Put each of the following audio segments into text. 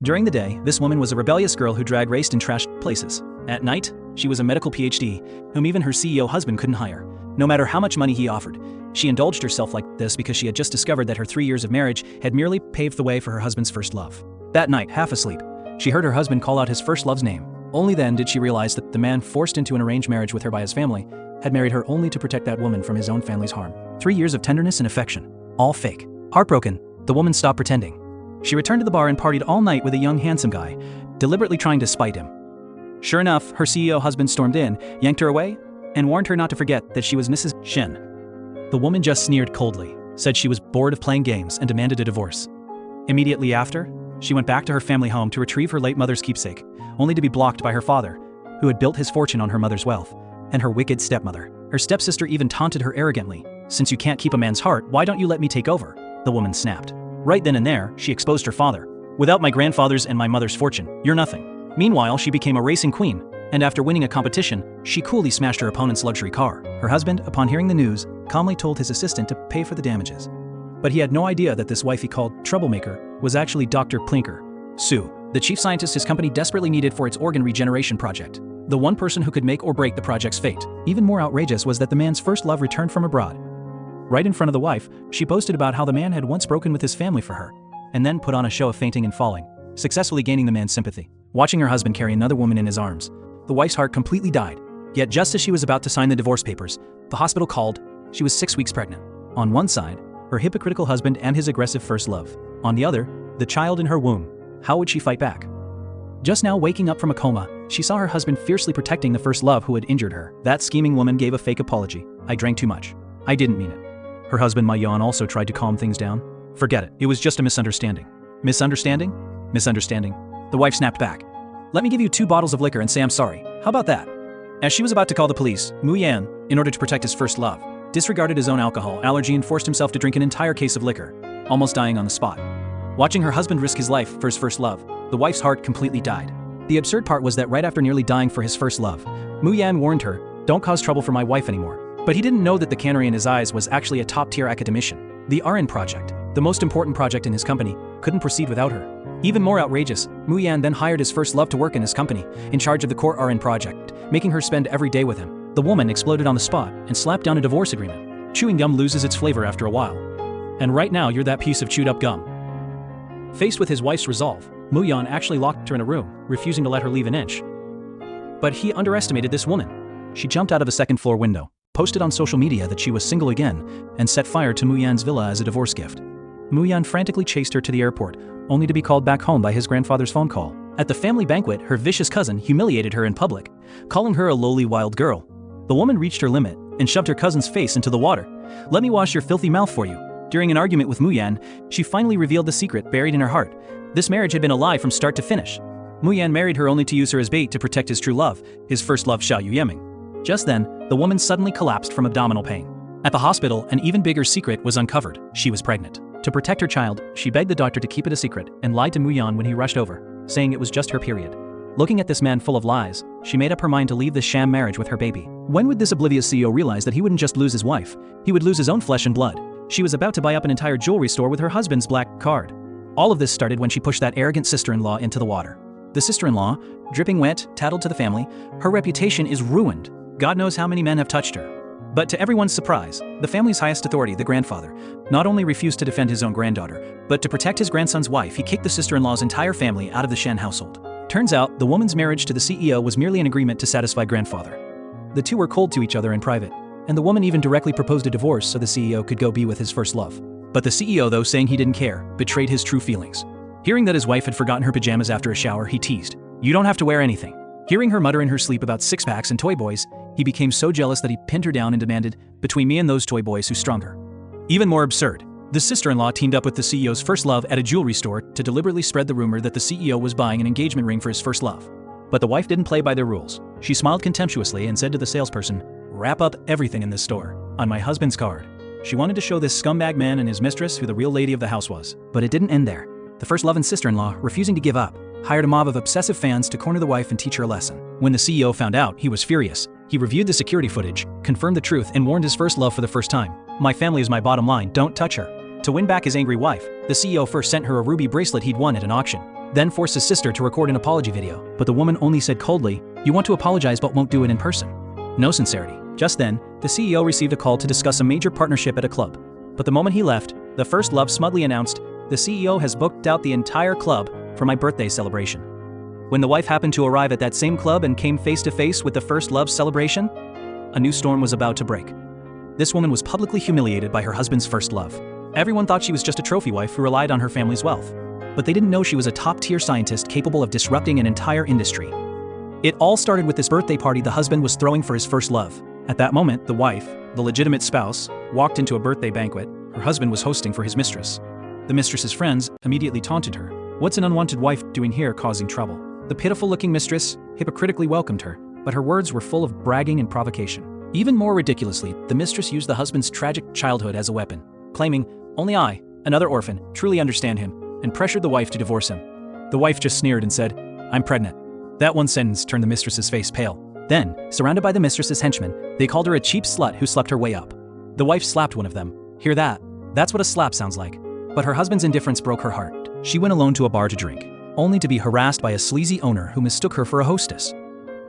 During the day, this woman was a rebellious girl who drag raced in trash places. At night, she was a medical PhD, whom even her CEO husband couldn't hire, no matter how much money he offered. She indulged herself like this because she had just discovered that her 3 years of marriage had merely paved the way for her husband's first love. That night, half asleep, she heard her husband call out his first love's name. Only then did she realize that the man forced into an arranged marriage with her by his family had married her only to protect that woman from his own family's harm. 3 years of tenderness and affection, all fake. Heartbroken, the woman stopped pretending. She returned to the bar and partied all night with a young handsome guy, deliberately trying to spite him. Sure enough, her CEO husband stormed in, yanked her away, and warned her not to forget that she was Mrs. Shen. The woman just sneered coldly, said she was bored of playing games, and demanded a divorce. Immediately after, she went back to her family home to retrieve her late mother's keepsake, only to be blocked by her father, who had built his fortune on her mother's wealth, and her wicked stepmother. Her stepsister even taunted her arrogantly. "Since you can't keep a man's heart, why don't you let me take over?" the woman snapped. Right then and there, she exposed her father. "Without my grandfather's and my mother's fortune, you're nothing." Meanwhile, she became a racing queen, and after winning a competition, she coolly smashed her opponent's luxury car. Her husband, upon hearing the news, calmly told his assistant to pay for the damages. But he had no idea that this wife he called troublemaker was actually Dr. Plinker, Sue, the chief scientist his company desperately needed for its organ regeneration project. The one person who could make or break the project's fate. Even more outrageous was that the man's first love returned from abroad. Right in front of the wife, she boasted about how the man had once broken with his family for her, and then put on a show of fainting and falling, successfully gaining the man's sympathy. Watching her husband carry another woman in his arms, the wife's heart completely died. Yet just as she was about to sign the divorce papers, the hospital called. She was 6 weeks pregnant. On one side, her hypocritical husband and his aggressive first love. On the other, the child in her womb. How would she fight back? Just now waking up from a coma, she saw her husband fiercely protecting the first love who had injured her. That scheming woman gave a fake apology. "I drank too much. I didn't mean it." Her husband Mayan also tried to calm things down. "Forget it. It was just a misunderstanding." "Misunderstanding? Misunderstanding." The wife snapped back. "Let me give you 2 bottles of liquor and say I'm sorry. How about that?" As she was about to call the police, Mu Yan, in order to protect his first love, disregarded his own alcohol allergy and forced himself to drink an entire case of liquor, almost dying on the spot. Watching her husband risk his life for his first love, the wife's heart completely died. The absurd part was that right after nearly dying for his first love, Mu Yan warned her, "Don't cause trouble for my wife anymore." But he didn't know that the canary in his eyes was actually a top-tier academician. The RN project, the most important project in his company, couldn't proceed without her. Even more outrageous, Mu Yan then hired his first love to work in his company, in charge of the core RN project, making her spend every day with him. The woman exploded on the spot and slapped down a divorce agreement. Chewing gum loses its flavor after a while. And right now you're that piece of chewed up gum. Faced with his wife's resolve, Mu Yan actually locked her in a room, refusing to let her leave an inch. But he underestimated this woman. She jumped out of a second-floor window, posted on social media that she was single again, and set fire to Mu Yan's villa as a divorce gift. Mu Yan frantically chased her to the airport, only to be called back home by his grandfather's phone call. At the family banquet, her vicious cousin humiliated her in public, calling her a lowly wild girl. The woman reached her limit and shoved her cousin's face into the water. "Let me wash your filthy mouth for you." During an argument with Mu Yan, she finally revealed the secret buried in her heart. This marriage had been a lie from start to finish. Mu Yan married her only to use her as bait to protect his true love, his first love Xiao Yuyeming. Just then, the woman suddenly collapsed from abdominal pain. At the hospital, an even bigger secret was uncovered. She was pregnant. To protect her child, she begged the doctor to keep it a secret and lied to Mu Yan when he rushed over, saying it was just her period. Looking at this man full of lies, she made up her mind to leave this sham marriage with her baby. When would this oblivious CEO realize that he wouldn't just lose his wife, he would lose his own flesh and blood? She was about to buy up an entire jewelry store with her husband's black card. All of this started when she pushed that arrogant sister-in-law into the water. The sister-in-law, dripping wet, tattled to the family, her reputation is ruined. God knows how many men have touched her. But to everyone's surprise, the family's highest authority, the grandfather, not only refused to defend his own granddaughter, but to protect his grandson's wife, he kicked the sister-in-law's entire family out of the Shen household. Turns out, the woman's marriage to the CEO was merely an agreement to satisfy grandfather. The two were cold to each other in private, and the woman even directly proposed a divorce so the CEO could go be with his first love. But the CEO, though saying he didn't care, betrayed his true feelings. Hearing that his wife had forgotten her pajamas after a shower, he teased, "You don't have to wear anything." Hearing her mutter in her sleep about six-packs and toy boys, he became so jealous that he pinned her down and demanded, "Between me and those toy boys, who's stronger?" Even more absurd, the sister-in-law teamed up with the CEO's first love at a jewelry store to deliberately spread the rumor that the CEO was buying an engagement ring for his first love. But the wife didn't play by their rules. She smiled contemptuously and said to the salesperson, "Wrap up everything in this store, on my husband's card." She wanted to show this scumbag man and his mistress who the real lady of the house was. But it didn't end there. The first love and sister-in-law, refusing to give up, hired a mob of obsessive fans to corner the wife and teach her a lesson. When the CEO found out, he was furious. He reviewed the security footage, confirmed the truth, and warned his first love for the first time. "My family is my bottom line, don't touch her." To win back his angry wife, the CEO first sent her a ruby bracelet he'd won at an auction. then forced his sister to record an apology video, but the woman only said coldly, "You want to apologize but won't do it in person." No sincerity. Just then, the CEO received a call to discuss a major partnership at a club. But the moment he left, the first love smugly announced, "The CEO has booked out the entire club for my birthday celebration." When the wife happened to arrive at that same club and came face to face with the first love celebration, a new storm was about to break. This woman was publicly humiliated by her husband's first love. Everyone thought she was just a trophy wife who relied on her family's wealth. But they didn't know she was a top-tier scientist capable of disrupting an entire industry. It all started with this birthday party the husband was throwing for his first love. At that moment, the wife, the legitimate spouse, walked into a birthday banquet her husband was hosting for his mistress. The mistress's friends immediately taunted her. "What's an unwanted wife doing here causing trouble?" The pitiful-looking mistress hypocritically welcomed her, but her words were full of bragging and provocation. Even more ridiculously, the mistress used the husband's tragic childhood as a weapon, claiming, "Only I, another orphan, truly understand him," and pressured the wife to divorce him. The wife just sneered and said, "I'm pregnant." That one sentence turned the mistress's face pale. Then, surrounded by the mistress's henchmen, they called her a cheap slut who slept her way up. The wife slapped one of them. Hear that? That's what a slap sounds like. But her husband's indifference broke her heart. She went alone to a bar to drink, only to be harassed by a sleazy owner who mistook her for a hostess.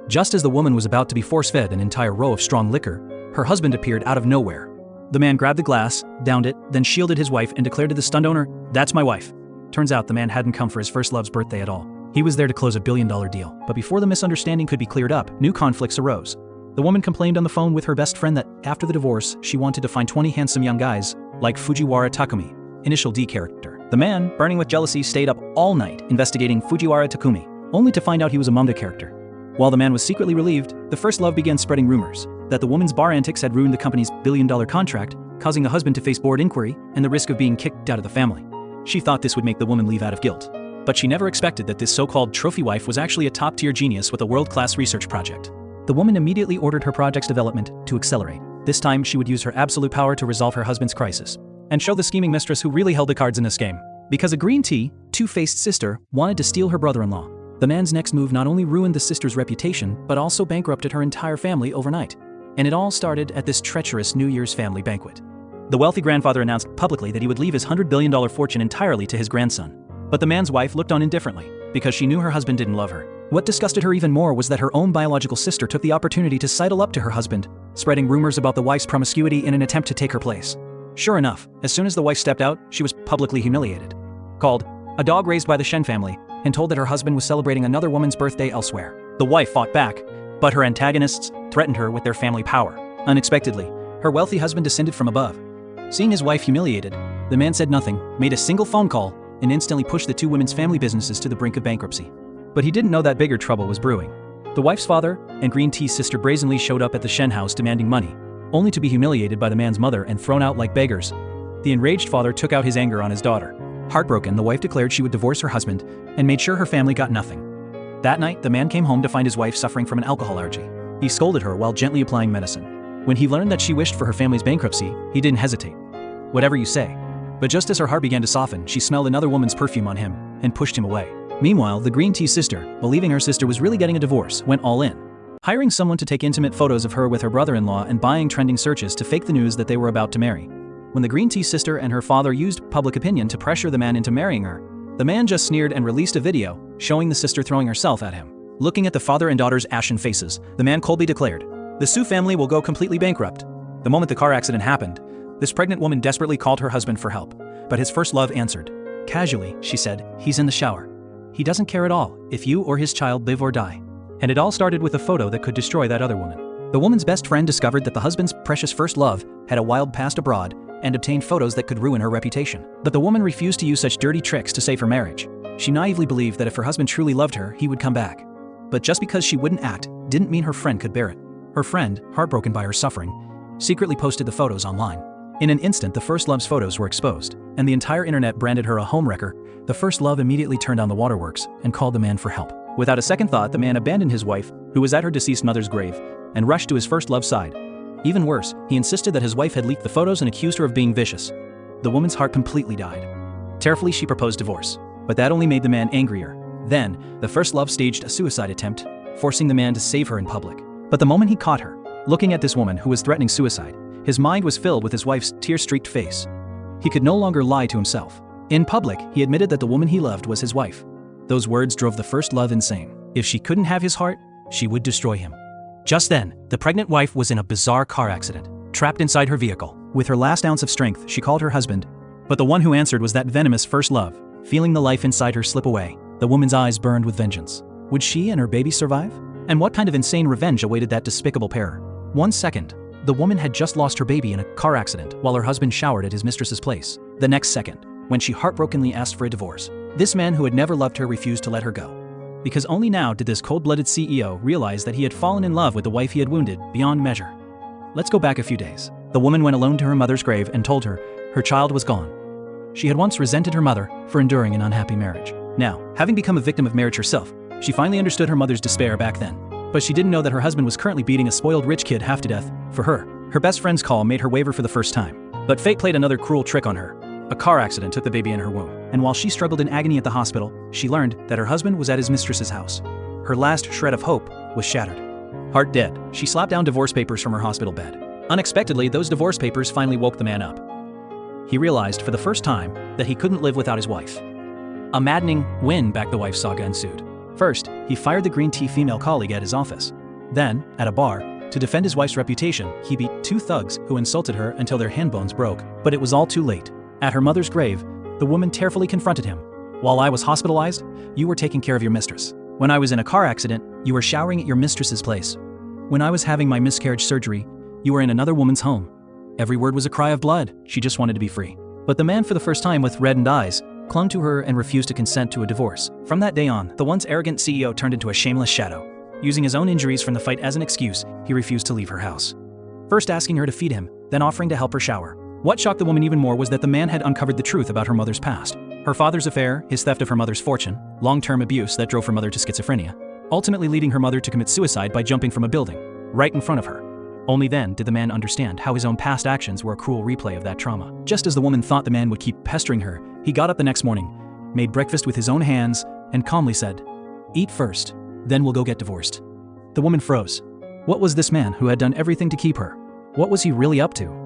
Just as the woman was about to be force-fed an entire row of strong liquor, her husband appeared out of nowhere. The man grabbed the glass, downed it, then shielded his wife and declared to the stunned owner, "That's my wife." Turns out the man hadn't come for his first love's birthday at all. He was there to close a billion-dollar deal. But before the misunderstanding could be cleared up, new conflicts arose. The woman complained on the phone with her best friend that, after the divorce, she wanted to find 20 handsome young guys, like Fujiwara Takumi, initial D character. The man, burning with jealousy, stayed up all night investigating Fujiwara Takumi, only to find out he was a manga character. While the man was secretly relieved, the first love began spreading rumors that the woman's bar antics had ruined the company's billion-dollar contract, causing the husband to face board inquiry and the risk of being kicked out of the family. She thought this would make the woman leave out of guilt. But she never expected that this so-called trophy wife was actually a top-tier genius with a world-class research project. The woman immediately ordered her project's development to accelerate. This time, she would use her absolute power to resolve her husband's crisis and show the scheming mistress who really held the cards in this game. Because a green tea, two-faced sister wanted to steal her brother-in-law. The man's next move not only ruined the sister's reputation, but also bankrupted her entire family overnight. And it all started at this treacherous New Year's family banquet. The wealthy grandfather announced publicly that he would leave his $100 billion fortune entirely to his grandson. But the man's wife looked on indifferently, because she knew her husband didn't love her. What disgusted her even more was that her own biological sister took the opportunity to sidle up to her husband, spreading rumors about the wife's promiscuity in an attempt to take her place. Sure enough, as soon as the wife stepped out, she was publicly humiliated, called a dog raised by the Shen family, and told that her husband was celebrating another woman's birthday elsewhere. The wife fought back, but her antagonists threatened her with their family power. Unexpectedly, her wealthy husband descended from above. Seeing his wife humiliated, the man said nothing, made a single phone call, and instantly pushed the two women's family businesses to the brink of bankruptcy. But he didn't know that bigger trouble was brewing. The wife's father and green tea's sister brazenly showed up at the Shen house demanding money, only to be humiliated by the man's mother and thrown out like beggars. The enraged father took out his anger on his daughter. Heartbroken, the wife declared she would divorce her husband and made sure her family got nothing. That night, the man came home to find his wife suffering from an alcohol allergy. He scolded her while gently applying medicine. When he learned that she wished for her family's bankruptcy, he didn't hesitate. "Whatever you say." But just as her heart began to soften, she smelled another woman's perfume on him and pushed him away. Meanwhile, the green tea sister, believing her sister was really getting a divorce, went all in, hiring someone to take intimate photos of her with her brother-in-law and buying trending searches to fake the news that they were about to marry. When the green tea sister and her father used public opinion to pressure the man into marrying her, the man just sneered and released a video showing the sister throwing herself at him. Looking at the father and daughter's ashen faces, the man coldly declared, "The Su family will go completely bankrupt." The moment the car accident happened, this pregnant woman desperately called her husband for help, but his first love answered. Casually, she said, "He's in the shower. He doesn't care at all if you or his child live or die." And it all started with a photo that could destroy that other woman. The woman's best friend discovered that the husband's precious first love had a wild past abroad and obtained photos that could ruin her reputation. But the woman refused to use such dirty tricks to save her marriage. She naively believed that if her husband truly loved her, he would come back. But just because she wouldn't act didn't mean her friend could bear it. Her friend, heartbroken by her suffering, secretly posted the photos online. In an instant, the first love's photos were exposed, and the entire internet branded her a homewrecker. The first love immediately turned on the waterworks and called the man for help. Without a second thought, the man abandoned his wife, who was at her deceased mother's grave, and rushed to his first love's side. Even worse, he insisted that his wife had leaked the photos and accused her of being vicious. The woman's heart completely died. Tearfully, she proposed divorce, but that only made the man angrier. Then, the first love staged a suicide attempt, forcing the man to save her in public. But the moment he caught her, looking at this woman who was threatening suicide, his mind was filled with his wife's tear-streaked face. He could no longer lie to himself. In public, he admitted that the woman he loved was his wife. Those words drove the first love insane. If she couldn't have his heart, she would destroy him. Just then, the pregnant wife was in a bizarre car accident, trapped inside her vehicle. With her last ounce of strength, she called her husband, but the one who answered was that venomous first love. Feeling the life inside her slip away, the woman's eyes burned with vengeance. Would she and her baby survive? And what kind of insane revenge awaited that despicable pair? 1 second, the woman had just lost her baby in a car accident while her husband showered at his mistress's place. The next second, when she heartbrokenly asked for a divorce, this man who had never loved her refused to let her go. Because only now did this cold-blooded CEO realize that he had fallen in love with the wife he had wounded beyond measure. Let's go back a few days. The woman went alone to her mother's grave and told her child was gone. She had once resented her mother for enduring an unhappy marriage. Now, having become a victim of marriage herself, she finally understood her mother's despair back then. But she didn't know that her husband was currently beating a spoiled rich kid half to death for her. Her best friend's call made her waver for the first time. But fate played another cruel trick on her. A car accident took the baby in her womb, and while she struggled in agony at the hospital, she learned that her husband was at his mistress's house. Her last shred of hope was shattered. Heart dead, she slapped down divorce papers from her hospital bed. Unexpectedly, those divorce papers finally woke the man up. He realized for the first time that he couldn't live without his wife. A maddening win-back the wife saga ensued. First, he fired the green tea female colleague at his office. Then, at a bar, to defend his wife's reputation, he beat 2 thugs who insulted her until their hand bones broke. But it was all too late. At her mother's grave, the woman tearfully confronted him. While I was hospitalized, you were taking care of your mistress. When I was in a car accident, you were showering at your mistress's place. When I was having my miscarriage surgery, you were in another woman's home. Every word was a cry of blood. She just wanted to be free. But the man, for the first time with reddened eyes, clung to her and refused to consent to a divorce. From that day on, the once arrogant CEO turned into a shameless shadow. Using his own injuries from the fight as an excuse, he refused to leave her house. First asking her to feed him, then offering to help her shower. What shocked the woman even more was that the man had uncovered the truth about her mother's past. Her father's affair, his theft of her mother's fortune, long-term abuse that drove her mother to schizophrenia, ultimately leading her mother to commit suicide by jumping from a building, right in front of her. Only then did the man understand how his own past actions were a cruel replay of that trauma. Just as the woman thought the man would keep pestering her, he got up the next morning, made breakfast with his own hands, and calmly said, "Eat first, then we'll go get divorced." The woman froze. What was this man who had done everything to keep her? What was he really up to?